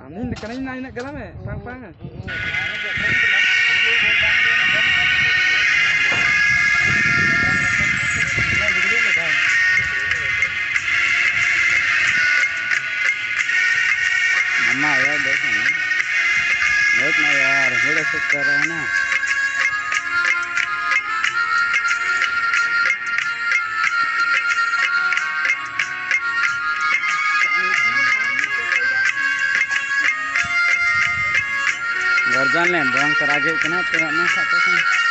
Ini karena ini nak galam pang-pang. मम्मा यार देखो बहुत ना यार वीडियो शूट कर रहे हैं ना। गर्जन ले बंग कर आगे इतना तो ना खाते हैं।